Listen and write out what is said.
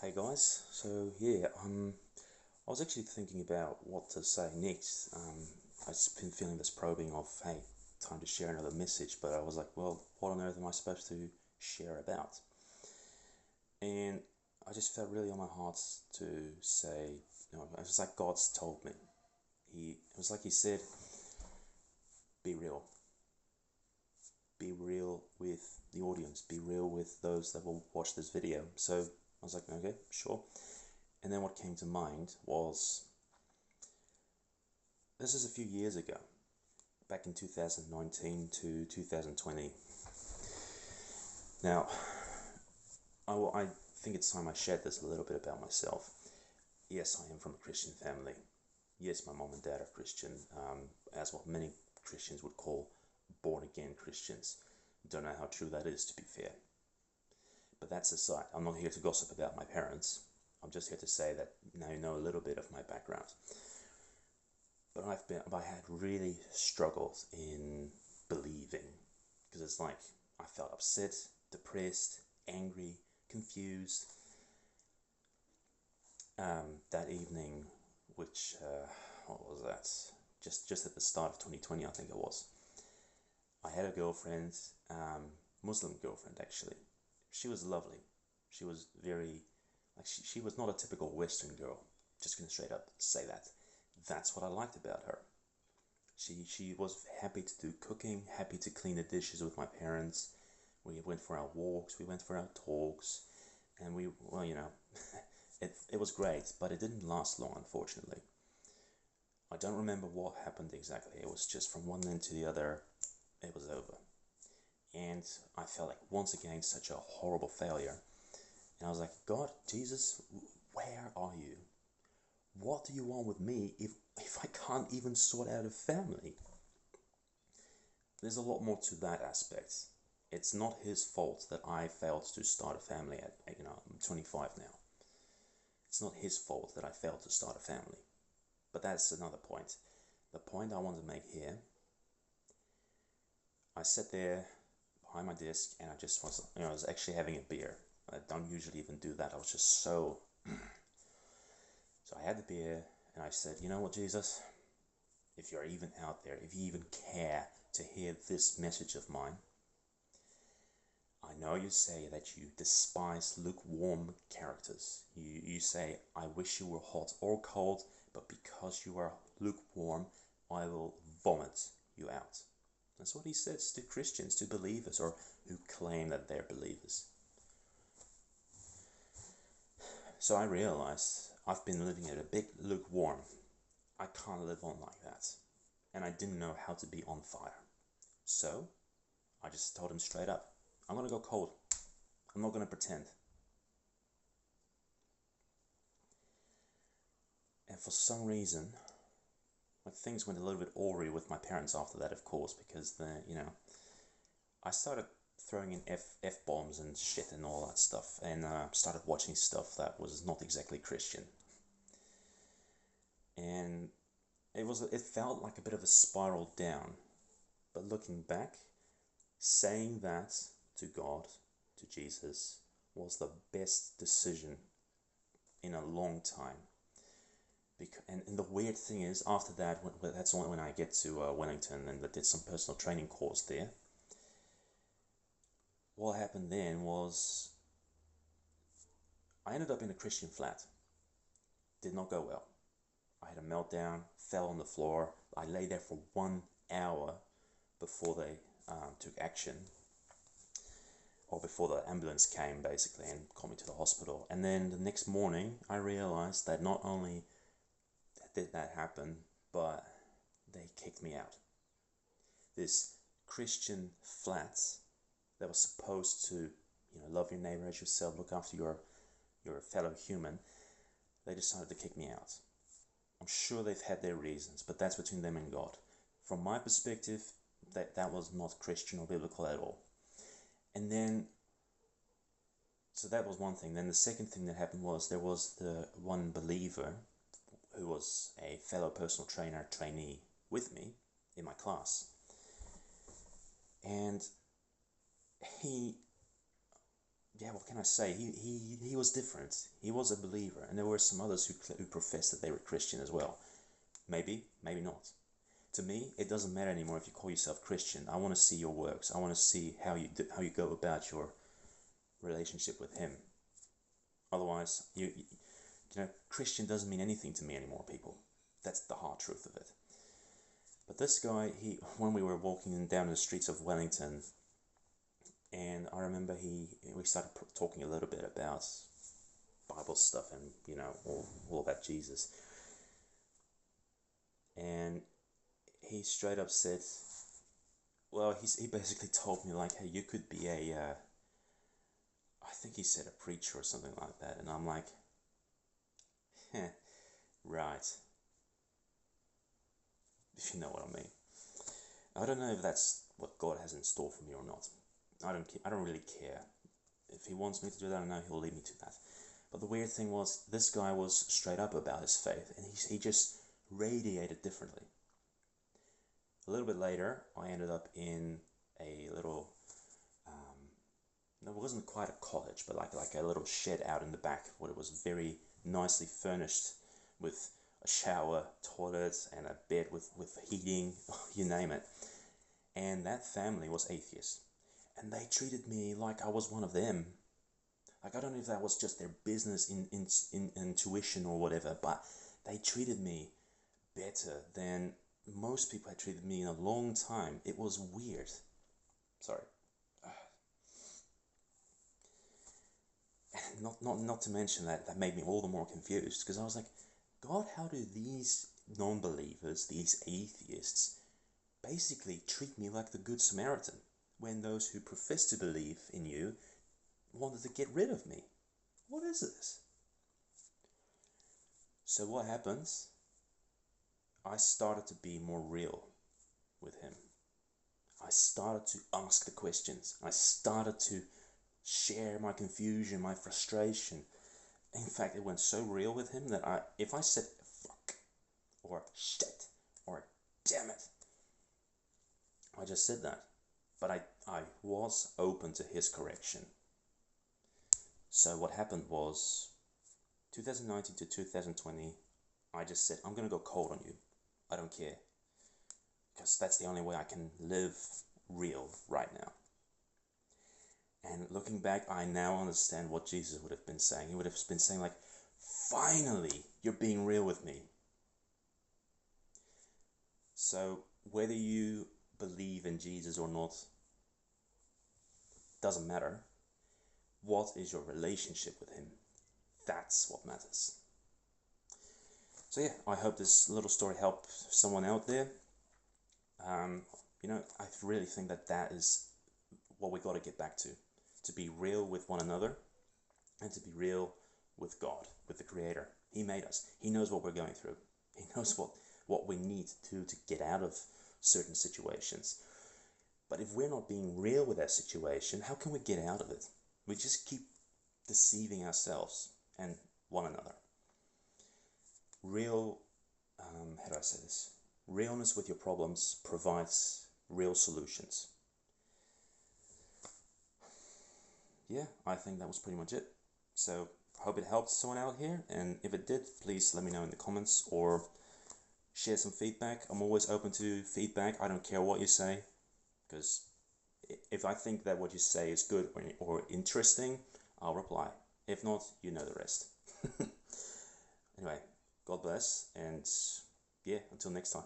Hey guys, so yeah, I was actually thinking about what to say next. I've just been feeling this probing of, hey, time to share another message, but I was like, well, what on earth am I supposed to share about? And I just felt really on my heart to say, it was like God's told me. It was like He said, be real. Be real with the audience. Be real with those that will watch this video. So I was like, okay, sure. And then what came to mind was, this is a few years ago, back in 2019 to 2020. Now, I think it's time I shared this a little bit about myself. Yes, I am from a Christian family. Yes, my mom and dad are Christian, as what many Christians would call born-again Christians. Don't know how true that is, to be fair. But that's aside. I'm not here to gossip about my parents. I'm just here to say that now you know a little bit of my background. But I had really struggled in believing, because it's like I felt upset, depressed, angry, confused. That evening, which what was that? Just at the start of 2020, I think it was. I had a girlfriend, Muslim girlfriend actually. She was lovely. She was very, like she was not a typical Western girl. Just gonna straight up say that. That's what I liked about her. She was happy to do cooking, happy to clean the dishes with my parents. We went for our walks, we went for our talks, and it was great, but it didn't last long, unfortunately. I don't remember what happened exactly. It was just from one end to the other, it was over. And I felt like once again such a horrible failure. And I was like, God, Jesus, where are you? What do you want with me if I can't even sort out a family? There's a lot more to that aspect. It's not His fault that I failed to start a family at, I'm 25 now. It's not His fault that I failed to start a family. But that's another point. The point I want to make here, I sat there behind my desk and I was actually having a beer. I don't usually even do that. I was just so I had the beer and I said, you know what, Jesus, if you're even out there, if you even care to hear this message of mine, I know you say that you despise lukewarm characters. You say, I wish you were hot or cold, but because you are lukewarm, I will vomit you out. That's what He says to Christians, to believers, or who claim that they're believers. So I realized I've been living at a bit lukewarm. I can't live on like that. And I didn't know how to be on fire. So I just told Him straight up, I'm going to go cold. I'm not going to pretend. And for some reason, like, things went a little bit awry with my parents after that, of course, because I started throwing in F-bombs and shit and all that stuff, and started watching stuff that was not exactly Christian. And it felt like a bit of a spiral down. But looking back, saying that to God, to Jesus, was the best decision in a long time. And the weird thing is, after that, that's when I get to Wellington and I did some personal training course there. What happened then was I ended up in a Christian flat. Did not go well. I had a meltdown, fell on the floor. I lay there for 1 hour before they took action, or before the ambulance came, basically, and got me to the hospital. And then the next morning, I realized that not only did that happen, but they kicked me out. This Christian flat that was supposed to, love your neighbor as yourself, look after your fellow human, they decided to kick me out. I'm sure they've had their reasons, but that's between them and God. From my perspective, that was not Christian or biblical at all. And then, so that was one thing. Then the second thing that happened was there was the one believer who was a fellow personal trainee with me in my class. And yeah, what can I say? He was different. He was a believer, and there were some others who professed that they were Christian as well. Maybe, maybe not. To me, it doesn't matter anymore if you call yourself Christian. I want to see your works. I want to see how you go about your relationship with Him. Otherwise, you know, Christian doesn't mean anything to me anymore, people. That's the hard truth of it. But this guy, when we were walking down the streets of Wellington, and I remember we started talking a little bit about Bible stuff and all about Jesus, and he straight up said, well, he basically told me like, hey, you could be I think he said a preacher or something like that, and I'm like, right, if you know what I mean. I don't know if that's what God has in store for me or not. I don't really care. If He wants me to do that, I know He'll lead me to that. But the weird thing was, this guy was straight up about his faith, and he just radiated differently. A little bit later, I ended up in a little, no, it wasn't quite a cottage, but like a little shed out in the back, where it was very nicely furnished with a shower, toilet, and a bed with heating, you name it. And that family was atheist, and they treated me like I was one of them. Like, I don't know if that was just their business in intuition or whatever, but they treated me better than most people had treated me in a long time. It was weird. Sorry. Not to mention that made me all the more confused, because I was like, God, how do these non-believers, these atheists, basically treat me like the Good Samaritan, when those who profess to believe in you wanted to get rid of me? What is this? So what happens? I started to be more real with Him. I started to ask the questions. I started to share my confusion, my frustration. In fact, it went so real with Him that if I said fuck or shit or damn it, I just said that. But I was open to His correction. So what happened was, 2019 to 2020, I just said, I'm going to go cold on you. I don't care. Because that's the only way I can live real right now. And looking back, I now understand what Jesus would have been saying. He would have been saying like, finally, you're being real with me. So whether you believe in Jesus or not, doesn't matter. What is your relationship with Him? That's what matters. So yeah, I hope this little story helped someone out there. I really think that is what we got to get back to be real with one another, and to be real with God, with the Creator. He made us. He knows what we're going through. He knows what we need to do to get out of certain situations. But if we're not being real with that situation, how can we get out of it? We just keep deceiving ourselves and one another. How do I say this? Realness with your problems provides real solutions. Yeah, I think that was pretty much it. So I hope it helped someone out here, and if it did, please let me know in the comments or share some feedback. I'm always open to feedback. I don't care what you say, because if I think that what you say is good or interesting, I'll reply. If not, you know the rest. Anyway, God bless, and yeah, until next time.